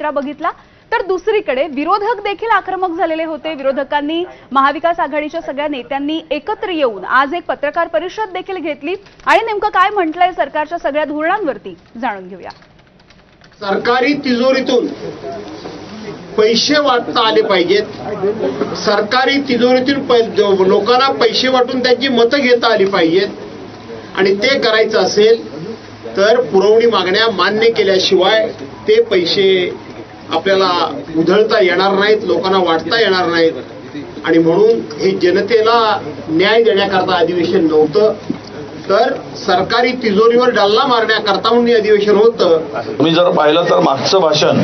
चित्र बघितला तर दुसरीकडे विरोधक देखील आक्रमक झालेले होते। विरोधकांनी महाविकास आघाडीच्या सगळ्या नेत्यांनी एकत्र येऊन आज एक पत्रकार परिषद देखील घेतली आणि नेमकं काय म्हटलंय सरकारच्या सगळ्या धोरणांवरती जाणून घेऊया। सरकारी तिजोरीतून पैसे वाटता आले पाहिजेत। सरकारी तिजोरीतून लोकांना पैसे वाटून त्यांची मतं घेता आली पाहिजेत आणि ते करायचं असेल तर पुरवणी मागण्या मान्य केल्याशिवाय ते पैसे आपल्याला उधळता येणार नाहीत, लोकांना वाटता येणार नाहीत। आणि म्हणून हे जनतेला न्याय देण्याकरता अधिवेशन नव्हतं, तर सरकारी तिजोरीवर डल्ला मारण्याकरता म्हणून अधिवेशन होतं। मी जर पाहिलं तर मागचं भाषण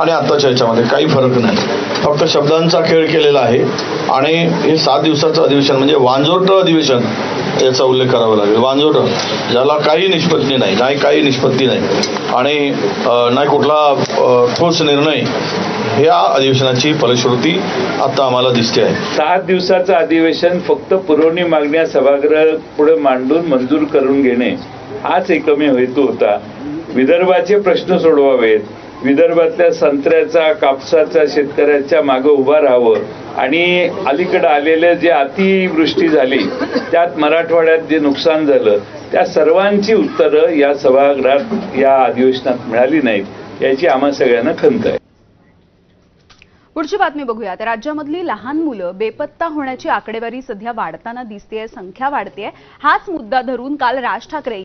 आणि आत्ताच्या याच्यामध्ये काही फरक नाही, फक्त शब्दांचा खेळ केलेला आहे। आणि हे 7 दिवसाचं अधिवेशन म्हणजे वांजोरटं अधिवेशन याचा उल्लेख करावा लागेल। वांजोरटं, ज्याला काही निष्पत्ती नाही, काही निष्पत्ती नाही आणि नाही कुठला ठोस निर्णय, ह्या अधिवेशनाची फलश्रुती आता आम्हाला दिसते आहे। 7 दिवसाचं अधिवेशन फक्त पुरवणी मागण्या सभागृह पुढे मांडून मंजूर करून घेणे हाच एकमेव हेतू होता। विदर्भाचे प्रश्न सोडवावेत, विदर्भातल्या संत्र्याचा कापसाचा शेतकऱ्याच्या मागे उभा राहावं आणि अलीकडे आलेले जे अतिवृष्टी झाली त्यात मराठवाड्यात जे नुकसान झालं त्या सर्वांची उत्तरं या सभागृहात या अधिवेशनात मिळाली नाहीत, याची आम्हा सगळ्यांना खंत आहे। पुढची बातमी बघूया। तर राज्यामधली लहान मुलं बेपत्ता होण्याची आकडेवारी सध्या वाढताना दिसतेय, संख्या वाढतेय। हाच मुद्दा धरून काल राज ठाकरे